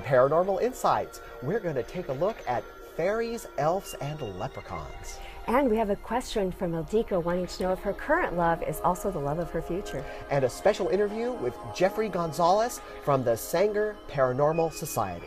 Paranormal Insights, we're going to take a look at fairies, elves, and leprechauns. And we have a question from Ildiko wanting to know if her current love is also the love of her future. And a special interview with Jeffery Gonzales from the Sanger Paranormal Society.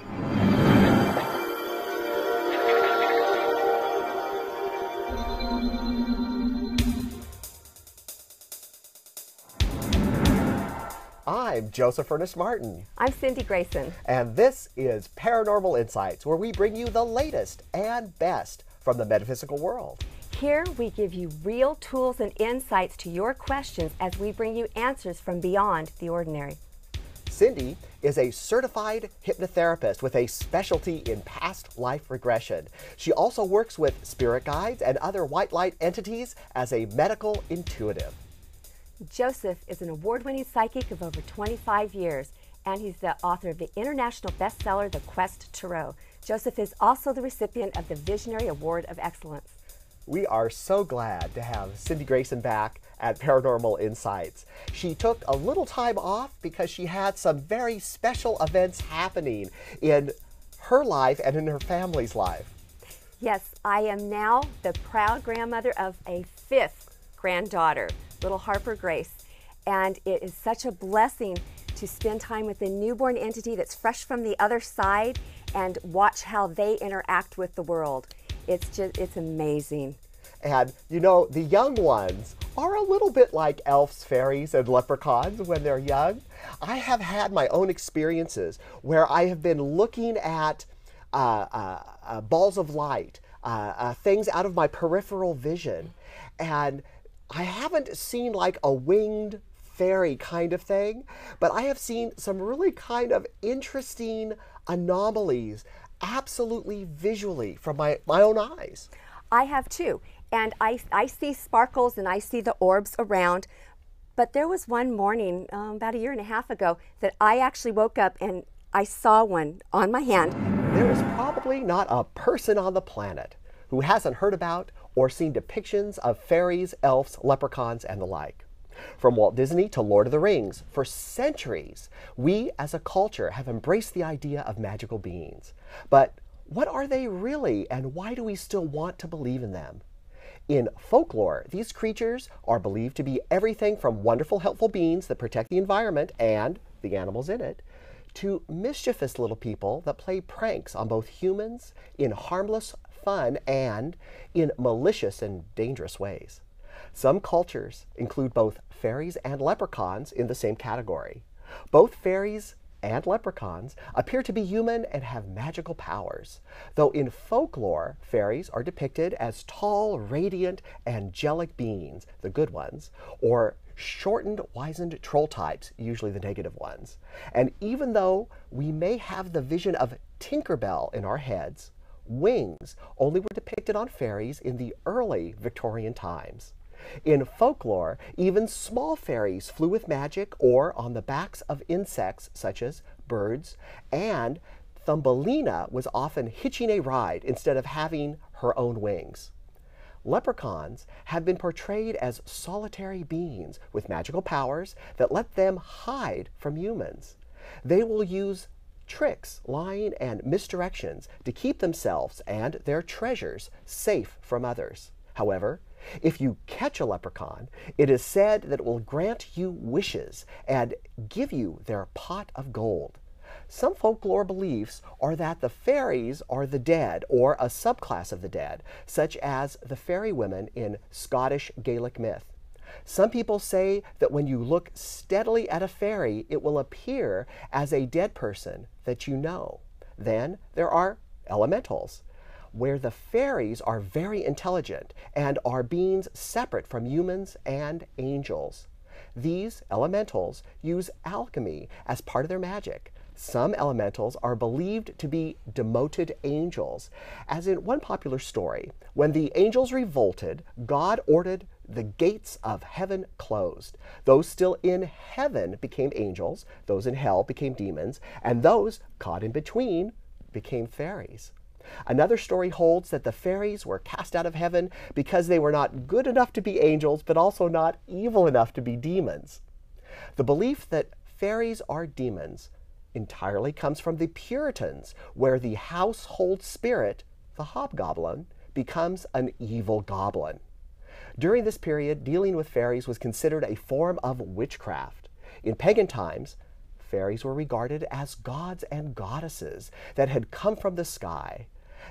I'm Joseph Ernest Martin. I'm Cindy Grayson. And this is Paranormal Insights, where we bring you the latest and best from the metaphysical world. Here we give you real tools and insights to your questions as we bring you answers from beyond the ordinary. Cindy is a certified hypnotherapist with a specialty in past life regression. She also works with spirit guides and other white light entities as a medical intuitive. Joseph is an award-winning psychic of over 25 years, and he's the author of the international bestseller, The Quest Tarot. Joseph is also the recipient of the Visionary Award of Excellence. We are so glad to have Cindy Grayson back at Paranormal Insights. She took a little time off because she had some very special events happening in her life and in her family's life. Yes, I am now the proud grandmother of a fifth granddaughter, little Harper Grace, and it is such a blessing to spend time with a newborn entity that's fresh from the other side and watch how they interact with the world. It's amazing. And you know, the young ones are a little bit like elves, fairies, and leprechauns when they're young. I have had my own experiences where I have been looking at balls of light, things out of my peripheral vision, and I haven't seen like a winged fairy kind of thing, but I have seen some really kind of interesting anomalies, absolutely visually from my own eyes. I have too, and I see sparkles and I see the orbs around, but there was one morning about a year and a half ago that I actually woke up and I saw one on my hand. There is probably not a person on the planet who hasn't heard about or seen depictions of fairies, elves, leprechauns, and the like. From Walt Disney to Lord of the Rings, for centuries, we as a culture have embraced the idea of magical beings. But what are they really, and why do we still want to believe in them? In folklore, these creatures are believed to be everything from wonderful, helpful beings that protect the environment and the animals in it, to mischievous little people that play pranks on both humans in harmless fun and in malicious and dangerous ways. Some cultures include both fairies and leprechauns in the same category. Both fairies and leprechauns appear to be human and have magical powers, though in folklore, fairies are depicted as tall, radiant, angelic beings, the good ones, or shortened, wizened troll types, usually the negative ones. And even though we may have the vision of Tinkerbell in our heads, wings only were depicted on fairies in the early Victorian times. In folklore, even small fairies flew with magic or on the backs of insects such as birds, and Thumbelina was often hitching a ride instead of having her own wings. Leprechauns have been portrayed as solitary beings with magical powers that let them hide from humans. They will use tricks, lying, and misdirections to keep themselves and their treasures safe from others. However, if you catch a leprechaun, it is said that it will grant you wishes and give you their pot of gold. Some folklore beliefs are that the fairies are the dead or a subclass of the dead, such as the fairy women in Scottish Gaelic myth. Some people say that when you look steadily at a fairy, it will appear as a dead person that you know. Then there are elementals, where the fairies are very intelligent and are beings separate from humans and angels. These elementals use alchemy as part of their magic. Some elementals are believed to be demoted angels, as in one popular story. When the angels revolted, God ordered the gates of heaven closed. Those still in heaven became angels, those in hell became demons, and those caught in between became fairies. Another story holds that the fairies were cast out of heaven because they were not good enough to be angels, but also not evil enough to be demons. The belief that fairies are demons entirely comes from the Puritans, where the household spirit, the hobgoblin, becomes an evil goblin. During this period, dealing with fairies was considered a form of witchcraft. In pagan times, fairies were regarded as gods and goddesses that had come from the sky.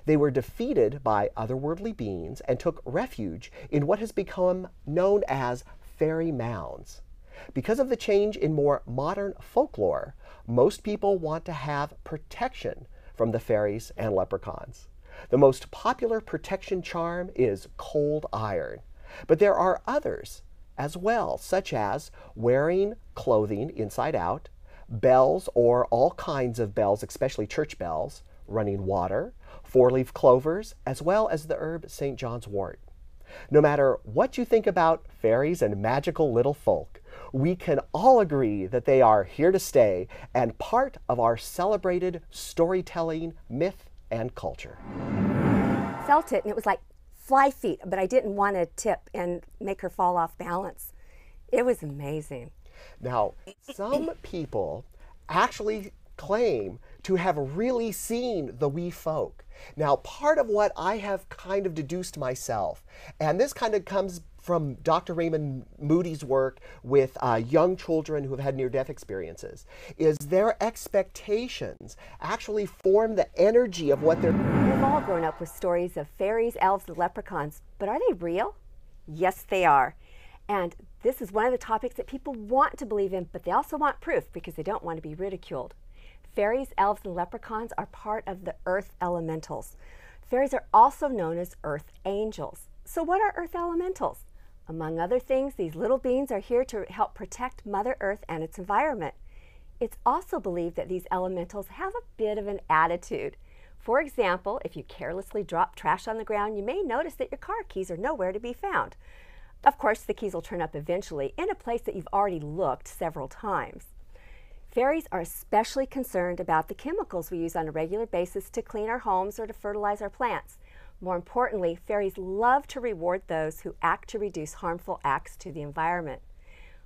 They were defeated by otherworldly beings and took refuge in what has become known as fairy mounds. Because of the change in more modern folklore, most people want to have protection from the fairies and leprechauns. The most popular protection charm is cold iron, but there are others as well, such as wearing clothing inside out, bells or all kinds of bells, especially church bells, running water, four-leaf clovers, as well as the herb St. John's wort. No matter what you think about fairies and magical little folk, we can all agree that they are here to stay and part of our celebrated storytelling, myth, and culture. Felt it, and it was like fly feet, but I didn't want to tip and make her fall off balance. It was amazing. Now, some people actually claim to have really seen the wee folk. Now, part of what I have kind of deduced myself, and this kind of comes from Dr. Raymond Moody's work with young children who have had near-death experiences, is their expectations actually form the energy of what they're... We've all grown up with stories of fairies, elves, and leprechauns, but are they real? Yes, they are. And this is one of the topics that people want to believe in, but they also want proof because they don't want to be ridiculed. Fairies, elves, and leprechauns are part of the earth elementals. Fairies are also known as earth angels. So what are earth elementals? Among other things, these little beings are here to help protect Mother Earth and its environment. It's also believed that these elementals have a bit of an attitude. For example, if you carelessly drop trash on the ground, you may notice that your car keys are nowhere to be found. Of course, the keys will turn up eventually in a place that you've already looked several times. Fairies are especially concerned about the chemicals we use on a regular basis to clean our homes or to fertilize our plants. More importantly, fairies love to reward those who act to reduce harmful acts to the environment.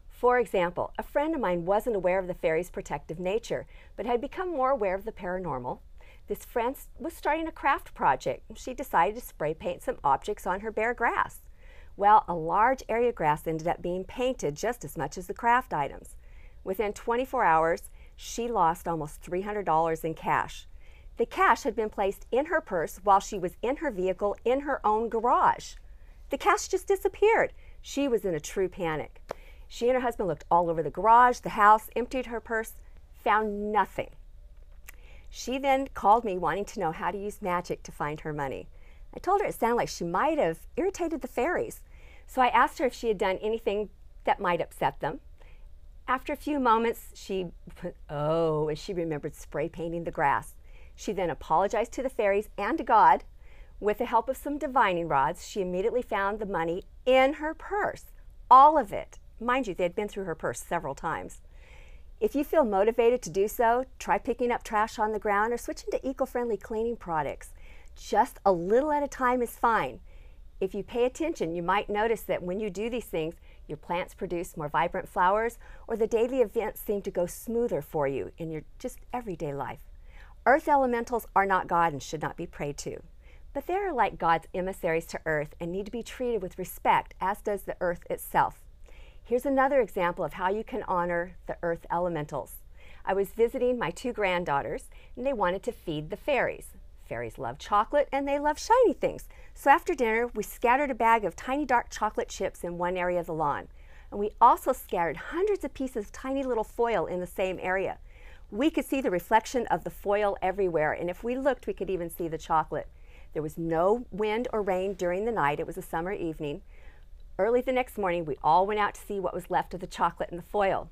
For example, a friend of mine wasn't aware of the fairies' protective nature, but had become more aware of the paranormal. This friend was starting a craft project. She decided to spray paint some objects on her bare grass. Well, a large area of grass ended up being painted just as much as the craft items. Within 24 hours, she lost almost $300 in cash. The cash had been placed in her purse while she was in her vehicle in her own garage. The cash just disappeared. She was in a true panic. She and her husband looked all over the garage, the house, emptied her purse, found nothing. She then called me wanting to know how to use magic to find her money. I told her it sounded like she might have irritated the fairies. So I asked her if she had done anything that might upset them. After a few moments, she remembered spray painting the grass. She then apologized to the fairies and to God. With the help of some divining rods, she immediately found the money in her purse. All of it. Mind you, they had been through her purse several times. If you feel motivated to do so, try picking up trash on the ground or switching to eco-friendly cleaning products. Just a little at a time is fine. If you pay attention, you might notice that when you do these things, your plants produce more vibrant flowers, or the daily events seem to go smoother for you in your just everyday life. Earth elementals are not God and should not be prayed to, but they are like God's emissaries to Earth and need to be treated with respect, as does the Earth itself. Here's another example of how you can honor the Earth elementals. I was visiting my 2 granddaughters, and they wanted to feed the fairies. Fairies love chocolate and they love shiny things. So after dinner, we scattered a bag of tiny dark chocolate chips in one area of the lawn. And we also scattered hundreds of pieces of tiny little foil in the same area. We could see the reflection of the foil everywhere, and if we looked, we could even see the chocolate. There was no wind or rain during the night. It was a summer evening. Early the next morning, we all went out to see what was left of the chocolate and the foil.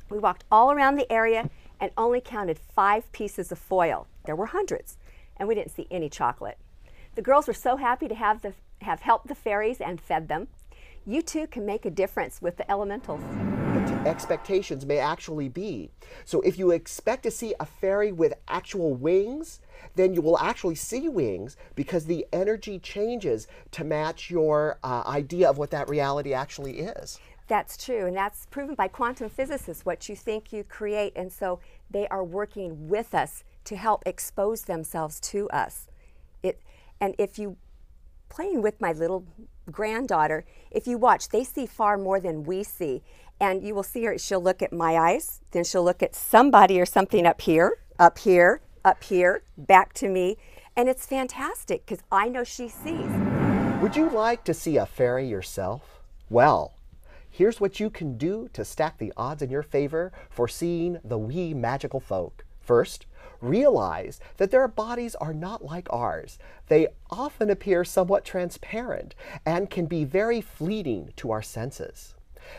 We walked all around the area and only counted 5 pieces of foil. There were hundreds, and we didn't see any chocolate. The girls were so happy to have helped the fairies and fed them. You too can make a difference with the elementals. Expectations may actually be. So if you expect to see a fairy with actual wings, then you will actually see wings because the energy changes to match your idea of what that reality actually is. That's true, and that's proven by quantum physicists. What you think, you create, and so they are working with us to help expose themselves to us. And if you, playing with my little granddaughter, if you watch, they see far more than we see. And you will see her, she'll look at my eyes, then she'll look at somebody or something up here, up here, up here, back to me. And it's fantastic because I know she sees. Would you like to see a fairy yourself? Well, here's what you can do to stack the odds in your favor for seeing the wee magical folk. First, realize that their bodies are not like ours. They often appear somewhat transparent and can be very fleeting to our senses.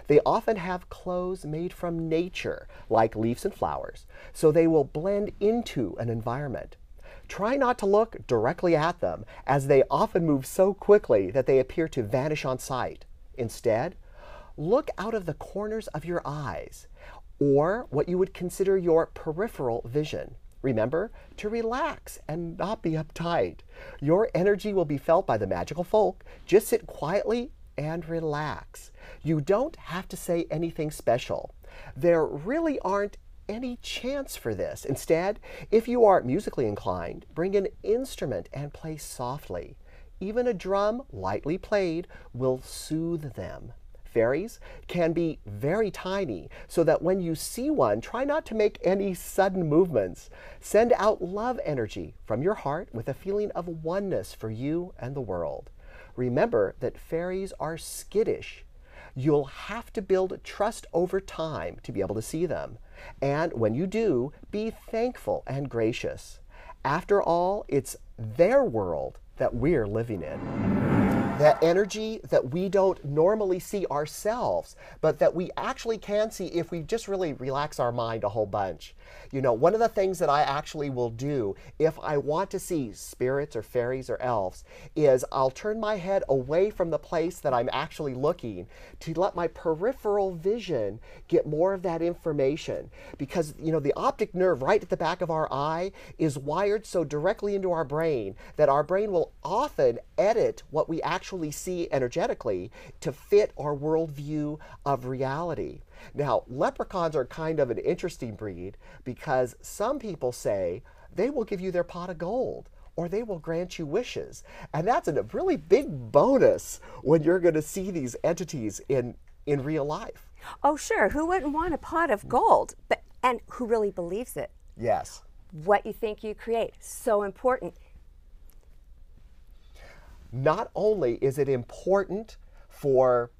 They often have clothes made from nature, like leaves and flowers, so they will blend into an environment. Try not to look directly at them, as they often move so quickly that they appear to vanish on sight. Instead, look out of the corners of your eyes, or what you would consider your peripheral vision. Remember to relax and not be uptight. Your energy will be felt by the magical folk. Just sit quietly and relax. You don't have to say anything special. There really aren't any chance for this. Instead, if you are musically inclined, bring an instrument and play softly. Even a drum, lightly played, will soothe them. Fairies can be very tiny, so that when you see one, try not to make any sudden movements. Send out love energy from your heart with a feeling of oneness for you and the world. Remember that fairies are skittish. You'll have to build trust over time to be able to see them. And when you do, be thankful and gracious. After all, it's their world that we're living in. That energy that we don't normally see ourselves, but that we actually can see if we just really relax our mind a whole bunch. You know, one of the things that I actually will do if I want to see spirits or fairies or elves is I'll turn my head away from the place that I'm actually looking to let my peripheral vision get more of that information. Because, you know, the optic nerve right at the back of our eye is wired so directly into our brain that our brain will often edit what we actually see energetically to fit our worldview of reality. Now, leprechauns are kind of an interesting breed because some people say they will give you their pot of gold or they will grant you wishes. And that's a really big bonus when you're going to see these entities in real life. Oh, sure. Who wouldn't want a pot of gold? And who really believes it? Yes. What you think, you create. So important. Not only is it important for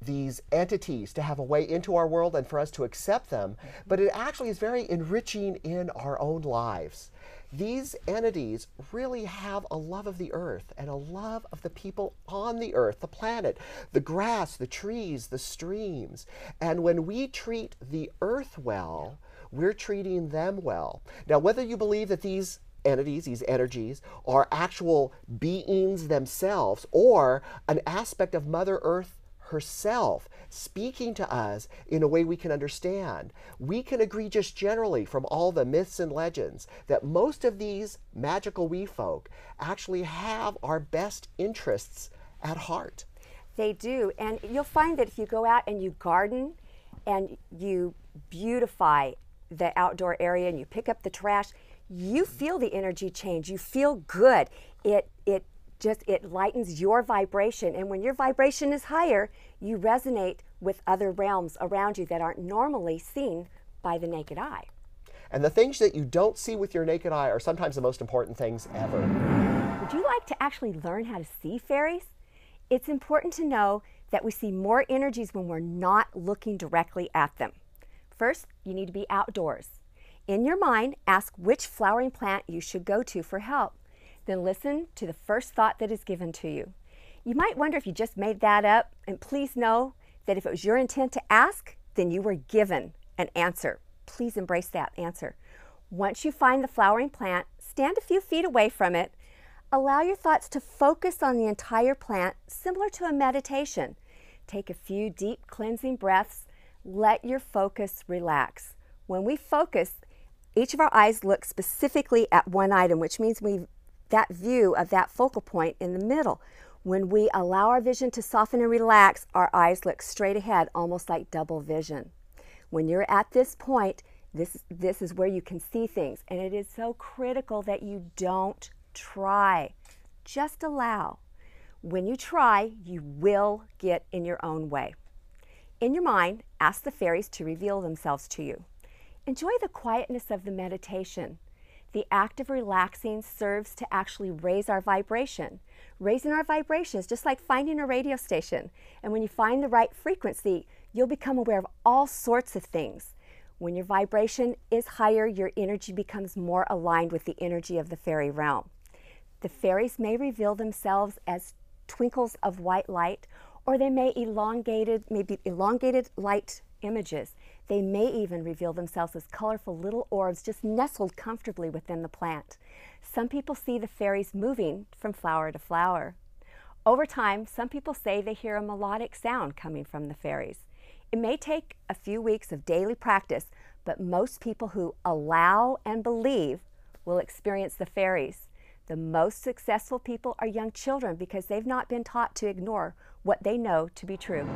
these entities to have a way into our world and for us to accept them, but it actually is very enriching in our own lives. These entities really have a love of the earth and a love of the people on the earth, the planet, the grass, the trees, the streams. And when we treat the earth well, we're treating them well. Now, whether you believe that these entities, these energies, are actual beings themselves or an aspect of Mother Earth herself speaking to us in a way we can understand, we can agree just generally from all the myths and legends that most of these magical wee folk actually have our best interests at heart. They do, and you'll find that if you go out and you garden and you beautify the outdoor area and you pick up the trash, you feel the energy change. You feel good. It lightens your vibration, and when your vibration is higher, you resonate with other realms around you that aren't normally seen by the naked eye. And the things that you don't see with your naked eye are sometimes the most important things ever. Would you like to actually learn how to see fairies? It's important to know that we see more energies when we're not looking directly at them. First, you need to be outdoors. In your mind, ask which flowering plant you should go to for help. Then listen to the first thought that is given to you. You might wonder if you just made that up, and please know that if it was your intent to ask, then you were given an answer. Please embrace that answer. Once you find the flowering plant, stand a few feet away from it. Allow your thoughts to focus on the entire plant, similar to a meditation. Take a few deep cleansing breaths. Let your focus relax. When we focus, each of our eyes look specifically at one item, which means that view of that focal point in the middle. When we allow our vision to soften and relax, our eyes look straight ahead, almost like double vision. When you're at this point, this is where you can see things, and it is so critical that you don't try. Just allow. When you try, you will get in your own way. In your mind, ask the fairies to reveal themselves to you. Enjoy the quietness of the meditation. The act of relaxing serves to actually raise our vibration. Raising our vibration is just like finding a radio station. And when you find the right frequency, you'll become aware of all sorts of things. When your vibration is higher, your energy becomes more aligned with the energy of the fairy realm. The fairies may reveal themselves as twinkles of white light, or they may be elongated light images. They may even reveal themselves as colorful little orbs just nestled comfortably within the plant. Some people see the fairies moving from flower to flower. Over time, some people say they hear a melodic sound coming from the fairies. It may take a few weeks of daily practice, but most people who allow and believe will experience the fairies. The most successful people are young children because they've not been taught to ignore what they know to be true.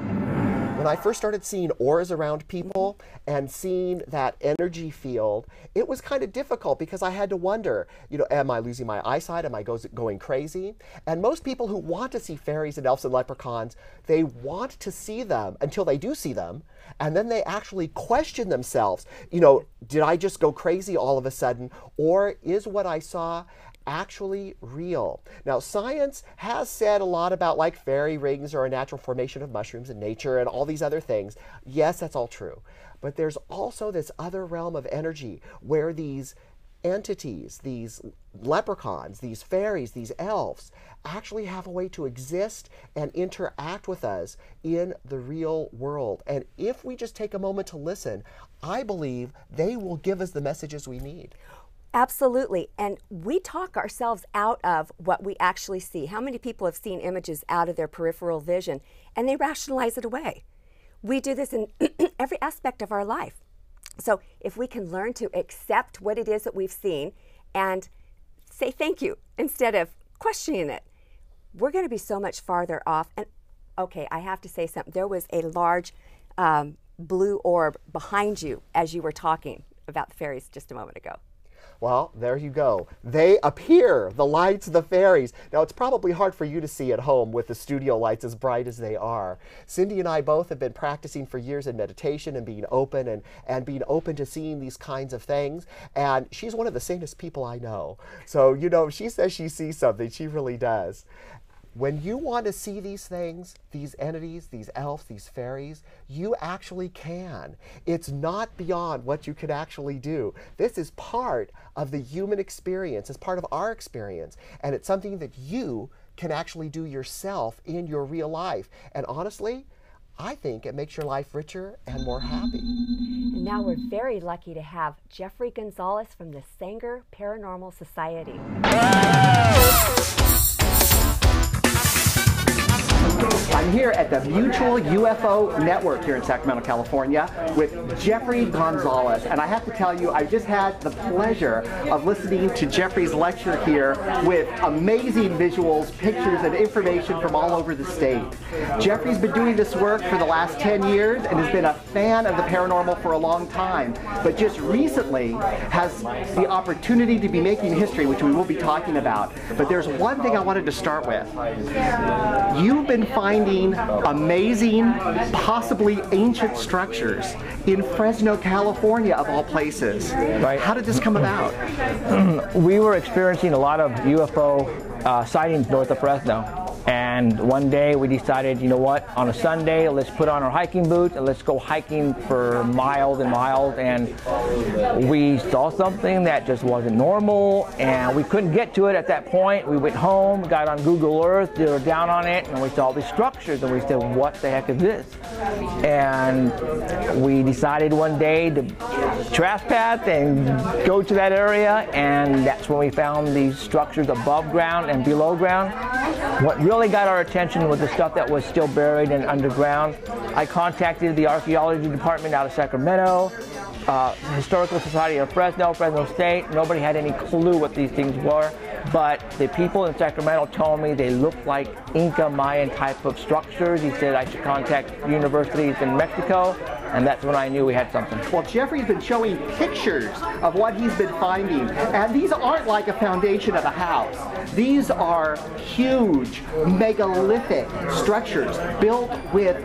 When I first started seeing auras around people and seeing that energy field, it was kind of difficult because I had to wonder, am I losing my eyesight? Am I going crazy? And most people who want to see fairies and elves and leprechauns, they want to see them until they do see them. And then they actually question themselves, did I just go crazy all of a sudden? Or is what I saw actually real? Now, science has said a lot about like fairy rings or a natural formation of mushrooms in nature and all these other things. Yes, that's all true. But there's also this other realm of energy where these entities, these leprechauns, these fairies, these elves, actually have a way to exist and interact with us in the real world. And if we just take a moment to listen, I believe they will give us the messages we need. Absolutely. And we talk ourselves out of what we actually see. How many people have seen images out of their peripheral vision and they rationalize it away? We do this in every aspect of our life. So if we can learn to accept what it is that we've seen and say thank you instead of questioning it, we're going to be so much farther off. And okay, I have to say something. There was a large blue orb behind you as you were talking about the fairies just a moment ago. Well, there you go. They appear, the lights of the fairies. Now, it's probably hard for you to see at home with the studio lights as bright as they are. Cindy and I both have been practicing for years in meditation and being open and being open to seeing these kinds of things. And she's one of the sanest people I know. So, if she says she sees something, she really does. When you want to see these things, these entities, these elves, these fairies, you actually can. It's not beyond what you can actually do. This is part of the human experience. It's part of our experience. And it's something that you can actually do yourself in your real life. And honestly, I think it makes your life richer and more happy. And now we're very lucky to have Jeffery Gonzales from the Sanger Paranormal Society. I'm here at the Mutual UFO Network here in Sacramento, California with Jeffery Gonzales. And I have to tell you, I just had the pleasure of listening to Jeffrey's lecture here with amazing visuals, pictures, and information from all over the state. Jeffrey's been doing this work for the last 10 years and has been a fan of the paranormal for a long time, but just recently has the opportunity to be making history, which we will be talking about. But there's one thing I wanted to start with. You've been finding amazing, possibly ancient structures in Fresno, California, of all places. Right. How did this come about? We were experiencing a lot of UFO sightings north of Fresno. And one day we decided, you know what, on a Sunday, let's put on our hiking boots and let's go hiking for miles and miles. And we saw something that just wasn't normal and we couldn't get to it at that point. We went home, got on Google Earth, did down on it, and we saw these structures and we said, what the heck is this? And we decided one day to trespass and go to that area, and that's when we found these structures above ground and below ground. What really got our attention was the stuff that was still buried and underground. I contacted the archaeology department out of Sacramento, Historical Society of Fresno State. Nobody had any clue what these things were, but the people in Sacramento told me they looked like Inca Mayan type of structures. He said I should contact universities in Mexico, and that's when I knew we had something. Well, Jeffrey's been showing pictures of what he's been finding, and these aren't like a foundation of a house. These are huge, megalithic structures built with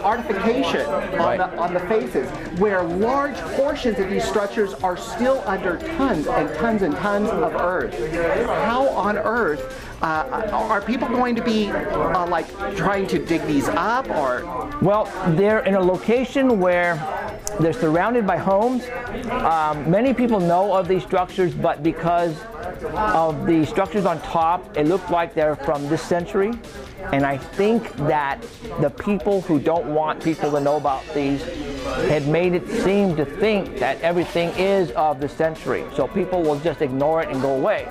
artification on the faces, where large portions of these structures are still under tons and tons and tons of earth. How on earth are people going to be like trying to dig these up, or? Well, they're in a location where they're surrounded by homes. Many people know of these structures, but because of the structures on top, it looked like they're from this century. And I think that the people who don't want people to know about these had made it seem to think that everything is of the century. So people will just ignore it and go away.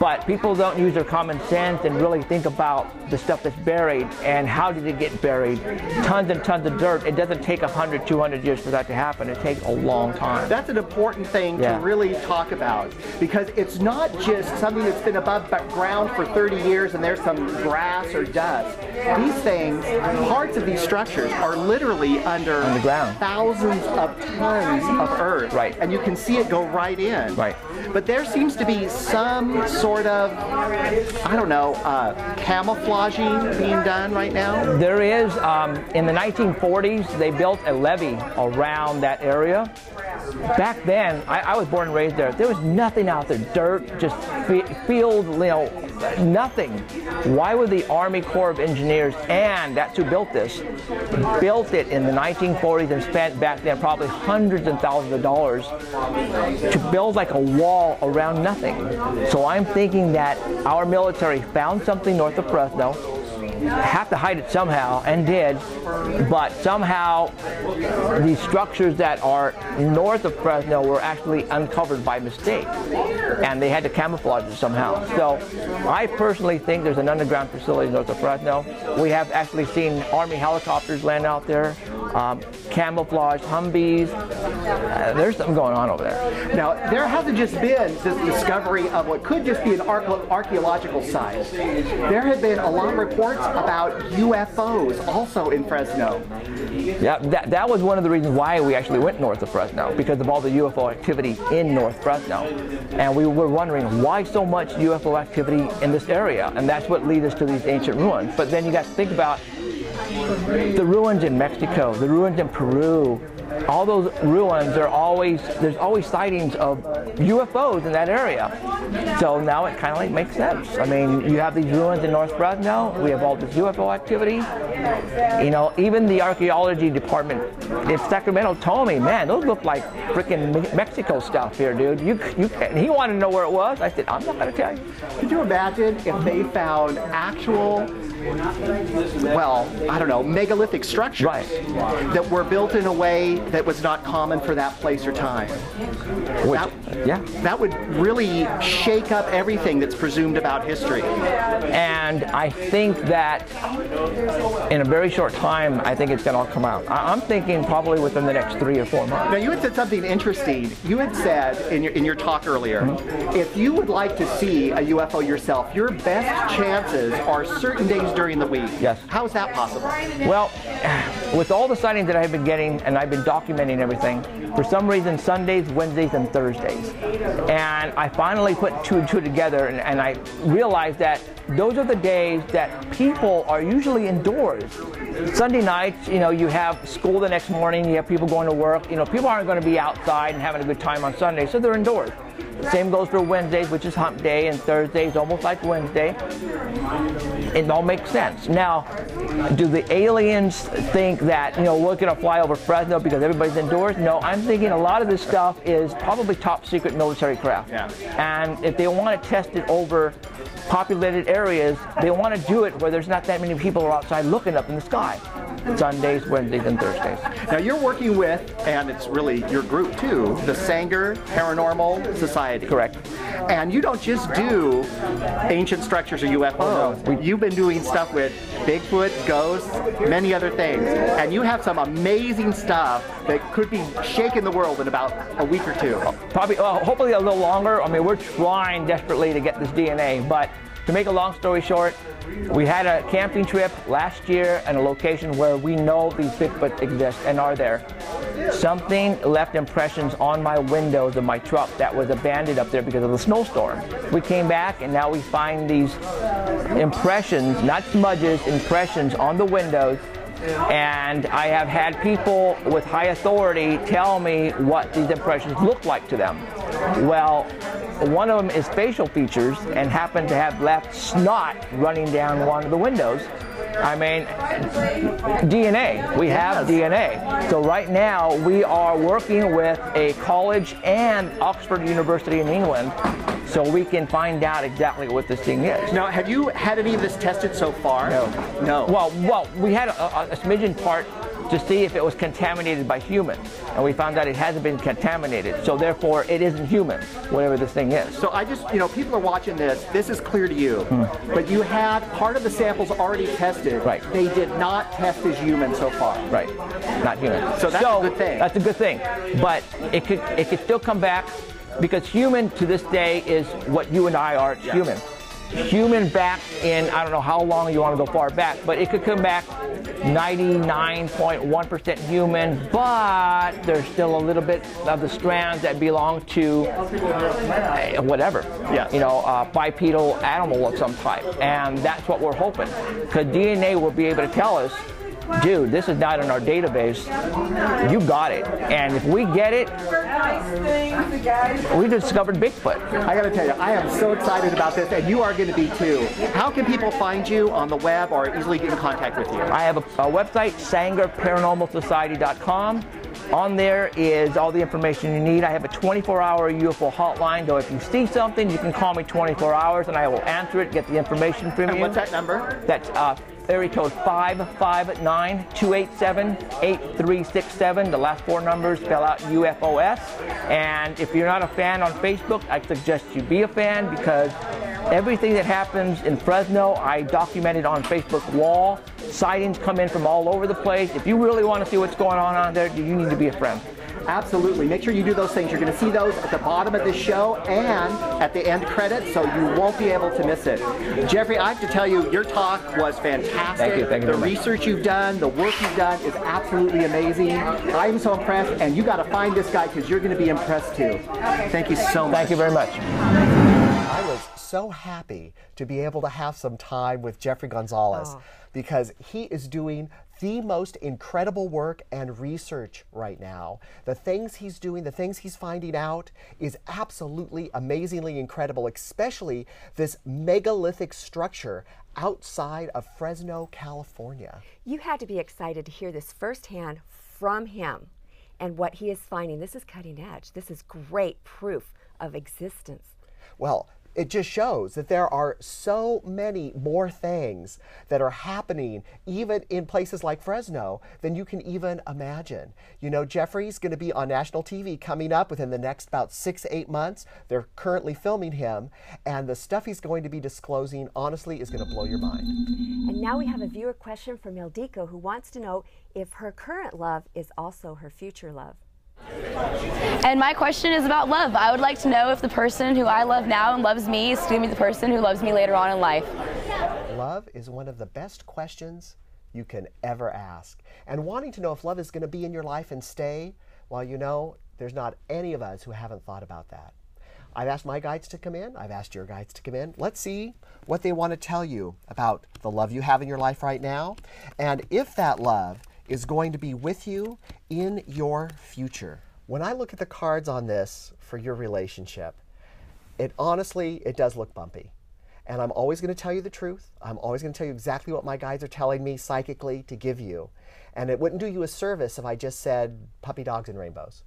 But people don't use their common sense and really think about the stuff that's buried and how did it get buried. Tons and tons of dirt. It doesn't take 100, 200 years for that to happen. It takes a long time. That's an important thing to really talk about, because it's not just something that's been above ground for 30 years and there's some grass or dust. These things, parts of these structures are literally underground. Thousands of tons of earth. Right. And you can see it go right in. Right. But there seems to be some sort of, I don't know, camouflaging being done right now? There is. In the 1940s, they built a levee around that area. Back then, I was born and raised there. There was nothing out there, dirt, just field, you know, nothing. Why would the Army Corps of Engineers, and that's who built this, built it in the 1940s and spent back then probably hundreds and thousands of dollars to build like a wall around nothing? So I'm thinking that our military found something north of Fresno, have to hide it somehow, and did, but somehow these structures that are north of Fresno were actually uncovered by mistake, and they had to camouflage it somehow. So I personally think there's an underground facility north of Fresno. We have actually seen Army helicopters land out there, camouflaged Humvees. There's something going on over there. Now, there hasn't just been this discovery of what could just be an archaeological site. There have been a lot of reports about UFOs also in Fresno. Yeah, that was one of the reasons why we actually went north of Fresno, because of all the UFO activity in North Fresno. And we were wondering why so much UFO activity in this area, and that's what leads us to these ancient ruins. But then you got to think about the ruins in Mexico, the ruins in Peru. All those ruins are there's always sightings of UFOs in that area. So now it kind of like makes sense. I mean, you have these ruins in North Fresno, we have all this UFO activity. You know, even the archaeology department in Sacramento told me, man, those look like freaking Mexico stuff here, dude. And he wanted to know where it was. I said, I'm not going to tell you. Could you imagine if they found actual, well, I don't know, megalithic structures that were built in a way that was not common for that place or time? That would really shake up everything that's presumed about history. And I think that in a very short time, I think it's going to all come out. I'm thinking probably within the next 3 or 4 months. Now, you had said something interesting. You had said in your talk earlier, if you would like to see a UFO yourself, your best chances are certain days during the week. Yes. How is that possible? Well, with all the sightings that I've been getting, and I've been documenting everything, for some reason Sundays, Wednesdays, and Thursdays. And I finally put 2 and 2 together, and I realized that those are the days that people are usually indoors. Sunday nights, you know, you have school the next morning, you have people going to work. You know, people aren't going to be outside and having a good time on Sunday, so they're indoors. The same goes for Wednesdays, which is hump day, and Thursdays, almost like Wednesday. It all makes sense. Now, do the aliens think that, you know, we're going to fly over Fresno because everybody's indoors? No, I'm thinking a lot of this stuff is probably top secret military craft. Yeah. And if they want to test it over populated areas, they want to do it where there's not that many people outside looking up in the sky. Sundays, Wednesdays, and Thursdays. Now you're working with, and it's really your group too, the Sanger Paranormal Society. Correct. And you don't just do ancient structures or UFOs. No, You've been doing stuff with Bigfoot, ghosts, many other things. And you have some amazing stuff that could be shaking the world in about a week or two. Probably, hopefully a little longer. I mean, we're trying desperately to get this DNA, but to make a long story short, we had a camping trip last year in a location where we know these Bigfoot exist and are there. Something left impressions on my windows of my truck that was abandoned up there because of the snowstorm. We came back and now we find these impressions, not smudges, impressions on the windows. And I have had people with high authority tell me what these impressions look like to them. Well, one of them is facial features and happened to have left snot running down one of the windows. I mean, DNA. We have DNA. So right now we are working with a college and Oxford University in England so we can find out exactly what this thing is. Now, have you had any of this tested so far? No. No. Well, we had a smidgen part to see if it was contaminated by humans, and we found out it hasn't been contaminated, so therefore it isn't human, whatever this thing is. So I just, people are watching this is clear to you, but you had part of the samples already tested. Right. They did not test as human so far. Right, not human. So that's a good thing. That's a good thing, but it could still come back, because human to this day is what you and I are, human. Human back in, I don't know how long you want to go far back, but it could come back 99.1% human, but there's still a little bit of the strands that belong to whatever, bipedal animal of some type. And that's what we're hoping, because DNA will be able to tell us, dude, this is not in our database. You got it. And if we get it, we discovered Bigfoot. I gotta tell you, I am so excited about this, and you are going to be too. How can people find you on the web or easily get in contact with you? I have a website, sangerparanormalsociety.com. On there is all the information you need. I have a 24-hour UFO hotline, though if you see something, you can call me 24 hours and I will answer it, get the information from you. And what's that number? That's area code 559-287-8367. The last four numbers spell out UFOS. And if you're not a fan on Facebook, I suggest you be a fan, because everything that happens in Fresno, I documented on Facebook wall. Sightings come in from all over the place. If you really want to see what's going on there, you need to be a friend. Absolutely. Make sure you do those things. You're going to see those at the bottom of this show and at the end credits, so you won't be able to miss it. Jeffrey, I have to tell you, your talk was fantastic. Thank you. Thank you. The research you've done, the work you've done is absolutely amazing. I'm so impressed, and you got to find this guy because you're going to be impressed too. Thank you so much. Thank you very much. I was so happy to be able to have some time with Jeffery Gonzales because he is doing the most incredible work and research right now. The things he's doing, the things he's finding out is absolutely amazingly incredible, especially this megalithic structure outside of Fresno, California. You had to be excited to hear this firsthand from him and what he is finding. This is cutting edge. This is great proof of existence. Well, it just shows that there are so many more things that are happening even in places like Fresno than you can even imagine. You know, Jeffrey's going to be on national TV coming up within the next about 6 to 8 months. They're currently filming him, and the stuff he's going to be disclosing, honestly, is going to blow your mind. And now we have a viewer question from Ildiko, who wants to know if her current love is also her future love. And my question is about love. I would like to know if the person who I love now and loves me is going to be the person who loves me later on in life. Love is one of the best questions you can ever ask. And wanting to know if love is going to be in your life and stay, well, you know, there's not any of us who haven't thought about that. I've asked my guides to come in. I've asked your guides to come in. Let's see what they want to tell you about the love you have in your life right now, and if that love is going to be with you in your future. When I look at the cards on this for your relationship, it does look bumpy. And I'm always going to tell you the truth. I'm always going to tell you exactly what my guides are telling me psychically to give you. And it wouldn't do you a service if I just said puppy dogs and rainbows.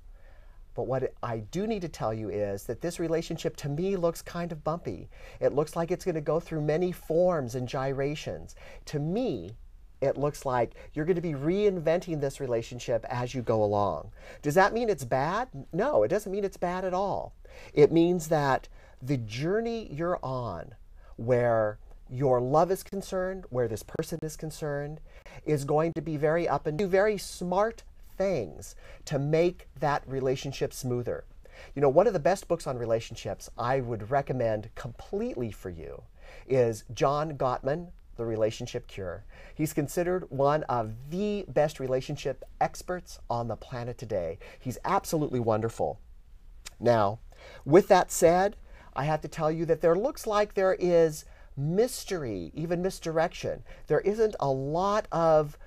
But what I do need to tell you is that this relationship to me looks kind of bumpy. It looks like it's going to go through many forms and gyrations. To me, it looks like you're going to be reinventing this relationship as you go along. Does that mean it's bad? No, it doesn't mean it's bad at all. It means that the journey you're on, where your love is concerned, where this person is concerned, is going to be very up and do very smart things to make that relationship smoother. You know, one of the best books on relationships I would recommend completely for you is John Gottman, The Relationship Cure. He's considered one of the best relationship experts on the planet today. He's absolutely wonderful. Now, with that said, I have to tell you that there looks like there is mystery, even misdirection. There isn't a lot of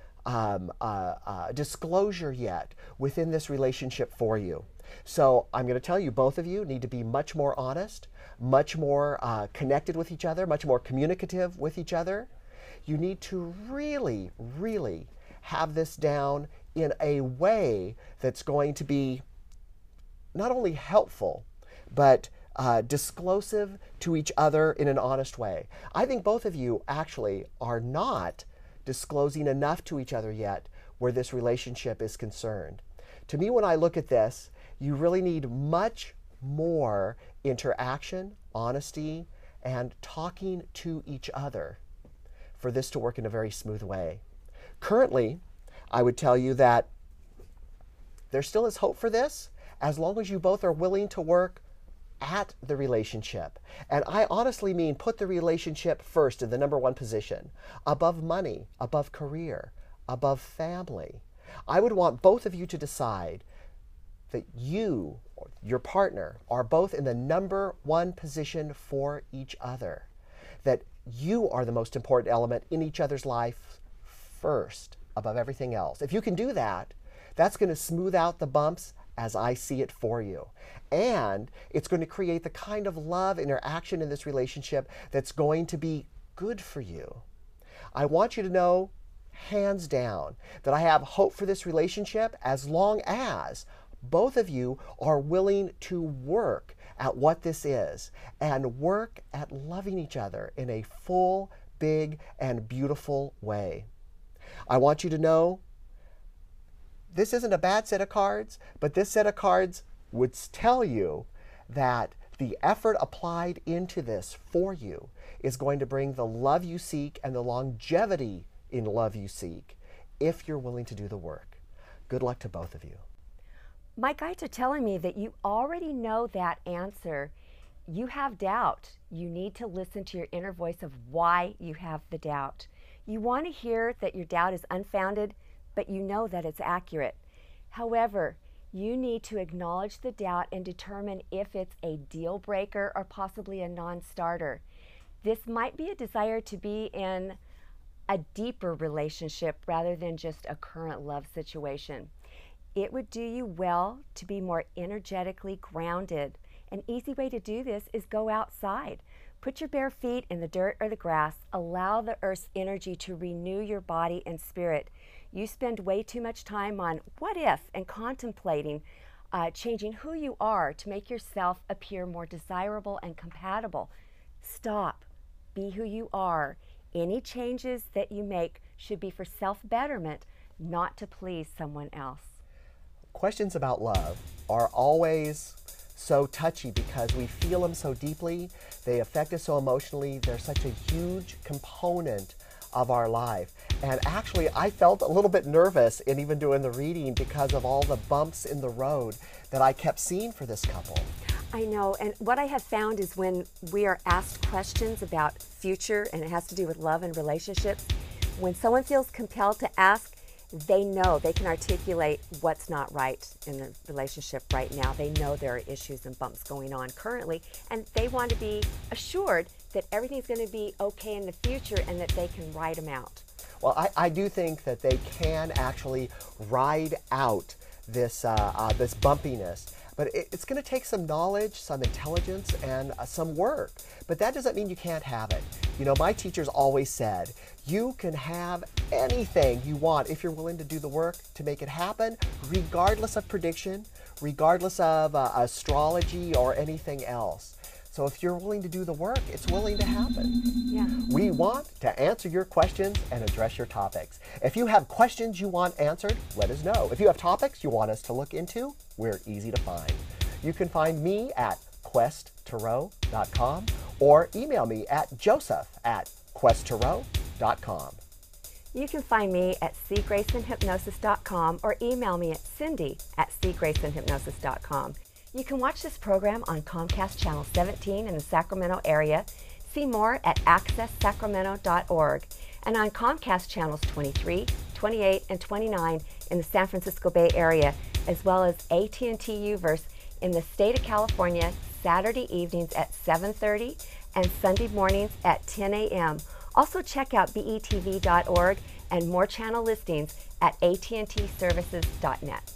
disclosure yet within this relationship for you. So I'm going to tell you, both of you need to be much more honest, much more connected with each other, much more communicative with each other. You need to really, really have this down in a way that's going to be not only helpful, but disclosive to each other in an honest way. I think both of you actually are not disclosing enough to each other yet where this relationship is concerned. To me, when I look at this, you really need much more interaction, honesty, and talking to each other for this to work in a very smooth way. Currently, I would tell you that there still is hope for this as long as you both are willing to work at the relationship. And I honestly mean put the relationship first in the #1 position, above money, above career, above family. I would want both of you to decide that you, or your partner, are both in the #1 position for each other. That you are the most important element in each other's life first, above everything else. If you can do that, that's going to smooth out the bumps as I see it for you. And it's going to create the kind of love interaction in this relationship that's going to be good for you. I want you to know, hands down, that I have hope for this relationship as long as both of you are willing to work at what this is and work at loving each other in a full, big, and beautiful way. I want you to know this isn't a bad set of cards, but this set of cards would tell you that the effort applied into this for you is going to bring the love you seek and the longevity in love you seek if you're willing to do the work. Good luck to both of you. My guides are telling me that you already know that answer. You have doubt. You need to listen to your inner voice of why you have the doubt. You want to hear that your doubt is unfounded, but you know that it's accurate. However, you need to acknowledge the doubt and determine if it's a deal breaker or possibly a non-starter. This might be a desire to be in a deeper relationship rather than just a current love situation. It would do you well to be more energetically grounded. An easy way to do this is go outside. Put your bare feet in the dirt or the grass. Allow the earth's energy to renew your body and spirit. You spend way too much time on what if and contemplating changing who you are to make yourself appear more desirable and compatible. Stop. Be who you are. Any changes that you make should be for self-betterment, not to please someone else. Questions about love are always so touchy because we feel them so deeply. They affect us so emotionally. They're such a huge component of our life. And actually, I felt a little bit nervous in even doing the reading because of all the bumps in the road that I kept seeing for this couple. I know, and what I have found is when we are asked questions about future, and it has to do with love and relationships, when someone feels compelled to ask, they know, they can articulate what's not right in the relationship right now. They know there are issues and bumps going on currently, and they want to be assured that everything's going to be okay in the future and that they can ride them out. Well, I do think that they can actually ride out this, this bumpiness. But it's going to take some knowledge, some intelligence, and some work. But that doesn't mean you can't have it. You know, my teachers always said, you can have anything you want if you're willing to do the work to make it happen, regardless of prediction, regardless of astrology or anything else. So if you're willing to do the work, it's willing to happen. Yeah. We want to answer your questions and address your topics. If you have questions you want answered, let us know. If you have topics you want us to look into, we're easy to find. You can find me at questtarot.com or email me at joseph@questtarot.com. questtarot.com. You can find me at cgraysonhypnosis.com or email me at cindy@cgraysonhypnosis.com. You can watch this program on Comcast Channel 17 in the Sacramento area, see more at accesssacramento.org, and on Comcast Channels 23, 28, and 29 in the San Francisco Bay Area, as well as AT&T U-verse in the state of California, Saturday evenings at 7:30 and Sunday mornings at 10 a.m. Also check out betv.org and more channel listings at attservices.net.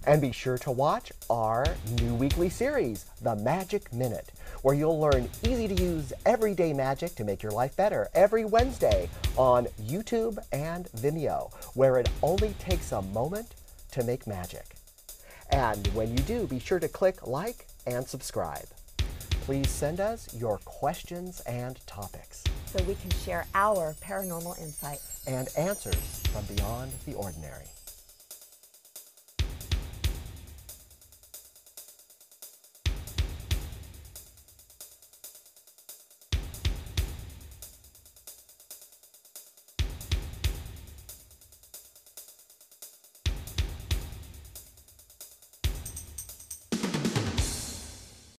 And be sure to watch our new weekly series, The Magic Minute, where you'll learn easy-to-use everyday magic to make your life better every Wednesday on YouTube and Vimeo, where it only takes a moment to make magic. And when you do, be sure to click like and subscribe. Please send us your questions and topics. So we can share our paranormal insights And answers from beyond the ordinary.